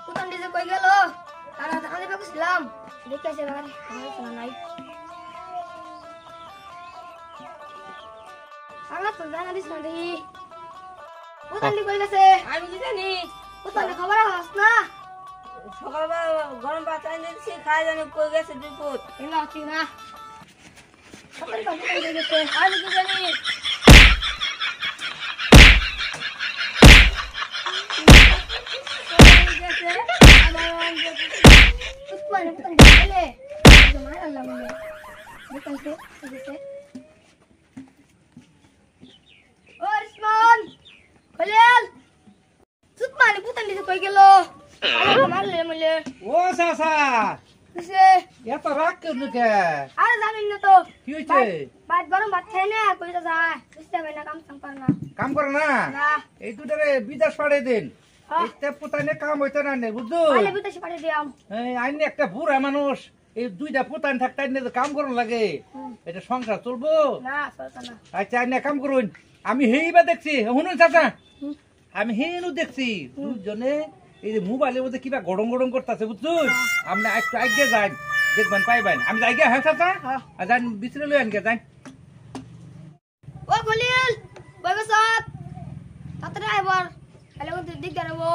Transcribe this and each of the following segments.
পুতান দিতে কই গেল তারা তাকাতে পাকছিলাম দেখতে আসে বাগান আমার শোনা নাই আমার তো জানা দিস না দেখি পুতান দি কই গেছে আমি কি জানি পুতান দি খবর আস না সকালবেলা গরম ভাত আনি দিছি খাই জানি কই গেছে দুই ফুট এলা ঠিক না সকালে তো পুতান দি গেছে আমি কি জানি পুতান দি গেলে জমা আল্লাহ বলে বুঝতে বুঝতে ও ইসমান খলিল সুতমানি পুতান দি কই গেল আরে মারলে মলে ও সাসা কিসে এত রাগ কেন কে আরে জানিন না তো কি হইছে বাদ গরম ভাত খাই না কই যা যায় বুঝতে পাই না কাম পার না কাম করে না না এই দুটারে বিদেশ পাঠিয়ে দিন এতে পুতানে কাম হইতো না নে বুঝছো আলে বিদেশে পাঠিয়ে দিয়াম এই আইনি একটা বুড়া মানুষ এই দুইটা পুতান থাকতে আইনে কাম করন লাগে এটা সংসার চলবো না চলতা না আচ্ছা আইনে কাম করুন আমি হেইবা দেখছি শুনুন চাচা আমি হেনু দেখছি দুজনে এই যে মোবাইলের মধ্যে কিবা গড়ং গড়ং করতেছে বুঝছুন আপনি একটু আগে যান দেখবেন পাইবেন আমি যাই গে হ্যাঁ চাচা আর যান বিচরে লই আনকে যান ও খলিল বই বসত তাতে আইবার আলে কোন দিক দাঁড়াবো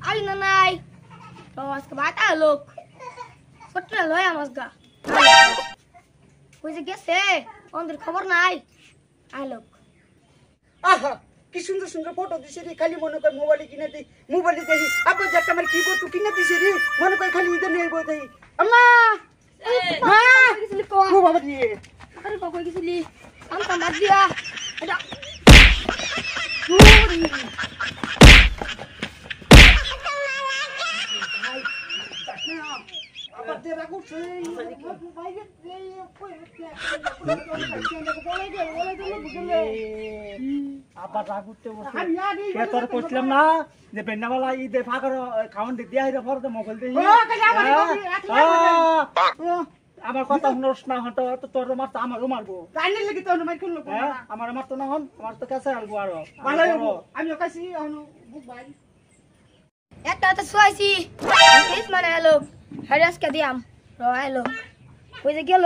আলি না নাই তো আজকে বাতা লোক ফটনা লয় আমাসগা কই যে গেছে ওদের খবর নাই আই লোক আহা কি সুন্দর সুন্দর ফটো দিছে রে খালি মনে কর মোবাইলে কিনে দি মোবাইলে দেখি আবার যাক আমার কি বস্তু কিনে দিছে রে মনে কর খালি ইদে নিয়ে বই দেই আম্মা মা গেছিলি কো ও বাবা রে আরে কই গেছিলি কাম কাম বাদ দিয়া এটা আবার তেরা করছে আবার রাগ উঠতে বসে কে তোর কইছিলাম না যে বেন্নাওয়ালা ঈদে ফাঁকার খাওয়ান দিক দিয়া হইরা পরে মোবাইল দেই আমার কথা শুনোস না হতো তো তোর মার তো আমারও মারবো জানি লাগি তো মাই খুললো আমার মার তো না হন আমার তো কাছে আলবো আরো ভালো আমি কাছে আনো বুক ভাই একটা তো শুয়াইছি ইস মানে হ্যালো হ্যারাসকে দিয়াম র হ্যালো কই যে গেল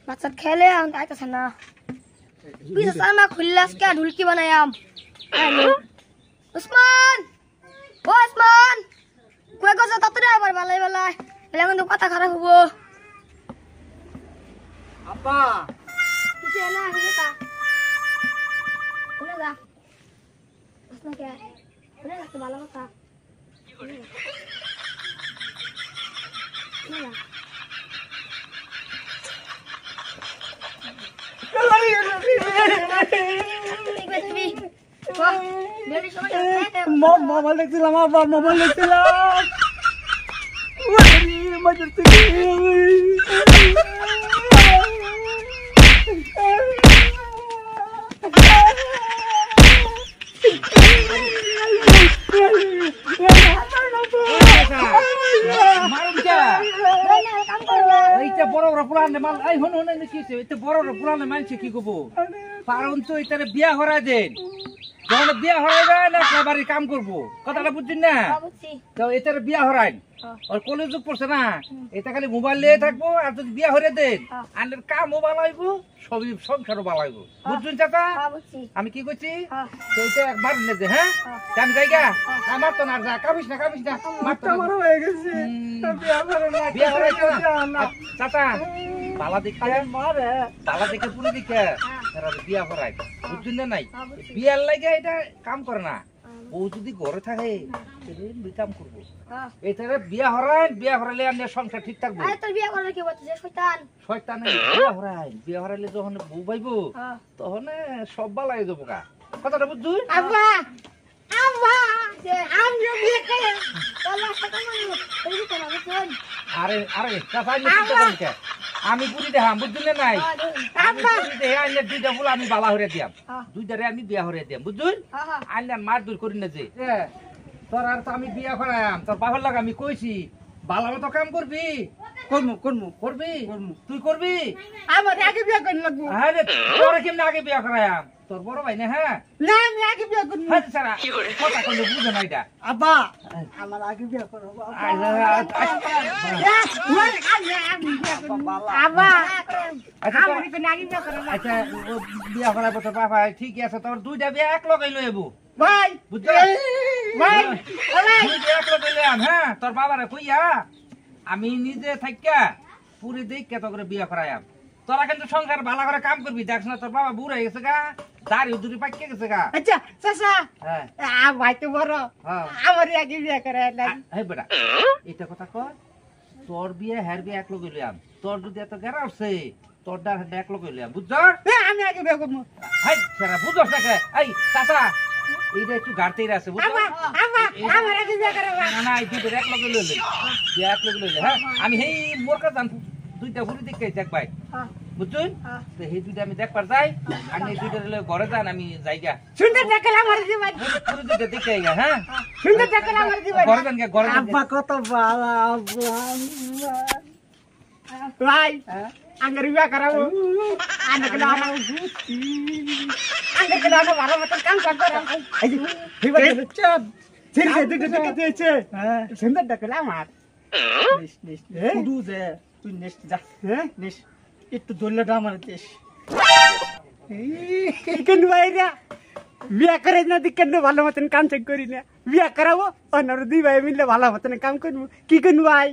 বাচ্চা খেলে আন আইতাছ না বিশ সামা খুললাসকে ঢুলকি বানায়াম হ্যালো উসমান ও উসমান কই গছ ততরে আবার বালাই বালাই এলা কিন্তু কথা খারাপ হবো আব্বা কিছু না হইতা কোনে যা উসমান কে কোনে যা ভালো কথা মোবাইল দেখছিলাম আবার মোবাইল দেখছিলাম মজার এইটা বড় বড় পুরানে মান এই হন হন কি হইছে এইটা বড় বড় পুরানে মানছে কি কব কারণ তো এটারে বিয়া হরা দেন যখন বিয়া হরাই যায় না বাড়ি কাম করব কথাটা বুঝছেন না তো এটারে বিয়া হরাই আর কলেজ যুগ পড়ছে না এটা খালি মোবাইল নিয়ে থাকবো আর যদি বিয়া হরে দেন আনের কামও ভালো হইব সবই সংসারও ভালো হইব বুঝছেন চাচা আমি কি কইছি সেইটা একবার নে যে হ্যাঁ আমি যাইগা আমার তো না যা কামিস না মাত্র বড় হয়ে গেছে বিয়া হরাইছে না চাচা তালা দেখে মারে তালা দেখে পুরো দেখে এরা বিয়া হরাই বুঝছেন না নাই বিয়ার লাগে এটা কাম করে না ও যদি ঘরে থাকে তাহলে কাম করবো এটারে বিয়া হরাইলে আর সংসার ঠিক থাকবো আরে তোর বিয়া করলে কি বলছিস শয়তান শয়তানে বিয়া হরাইলে যখন বউ পাইবো তখন সব বালাই যাবো কা কথাটা বুঝছুন আব্বা আব্বা আমি বিয়ে করে তোলা শয়তান মানুষ এই তো না বুঝছেন আরে চাচা আমি বুঝি দেখাম বুঝছেন না নাই আব্বা আইলে দুইটা ফুল আমি বালা হরে দিয়াম দুইটারে আমি বিয়া হরে দিয়াম বুঝছুন আইলে মার দূর করি না যে তোর আর তো আমি বিয়া করাম তোর বাবার লাগা আমি কইছি বালা মতো কাম করবি করবি তুই করবি আমার আগে বিয়ে করে লাগবো আরে তোর কেমনে আগে বিয়া করায়াম তোর বড় ভাই না হ্যাঁ না আমি আগে বিয়ে করবো হ্যাঁ সারা কথা কইলে বুঝে না এটা আব্বা আমার আগে বিয়ে করো আব্বা আচ্ছা বিয়া করাবো তোর বাবা ঠিক আছে তোর দুইটা বিয়া এক লগাই লই এবো ভাই বুঝছো ভাই দুইটা এক লগাই লইয়াম হ্যাঁ তোর বাবারে কইয়া আমি নিজে থাইকা পুরি দেখে তো করে বিয়া করাইয়াম তোরা কিন্তু সংসার ভালো করে কাম করবি দেখছ না তোর বাবা বুড়া হয়ে গেছে গা দাড়ি উদুরি পাকিয়ে গেছে গা আচ্ছা চাচা হ্যাঁ ভাই তো বড় হ্যাঁ আমার আগে বিয়ে করে এই বেটা এটা কথা কয় তোর বিয়ে হ্যার বিয়ে এক লগে লইয়াম তোর যদি এত গেরা উঠছে তোর ডার হ্যাঁ এক লগে লইয়াম বুঝছ আমি আগে বিয়ে করবো হাই সারা বুঝছ না কে এই চাচা এইটা একটু গাড়তেই আছে বুঝছ আমার আগে বিয়ে করে না না এই দুটো এক লগে লইলে বিয়ে এক লগে লইলে হ্যাঁ আমি হেই মোর কাছে জান দুইটা ঘুরি দেখে দেখ ভাই বুঝছুন তো এই দুইটা আমি দেখবার যাই আর এই দুইটা ঘরে যান আমি যাইগা সুন্দর দেখলে আমার জীবন পুরো দুইটা দেখে আইগা হ্যাঁ সুন্দর দেখলে আমার জীবন ঘরে যান ঘরে যান আব্বা কত ভালো ভাই আঙ্গার বিয়ে করাবো আঙ্গার ভালো মতন কাম করবো সুন্দর দেখলে আমার শুধু যে তুই নেক্সট যা হ্যাঁ নেক্সট একটু ধরলে আমার দেশ কেন ভাইরা বিয়া করে না কেন ভালো মতন কাম চেক করি না বিয়া করাবো অন্য দুই ভাই মিললে ভালো মতন কাম করবো কি করবো ভাই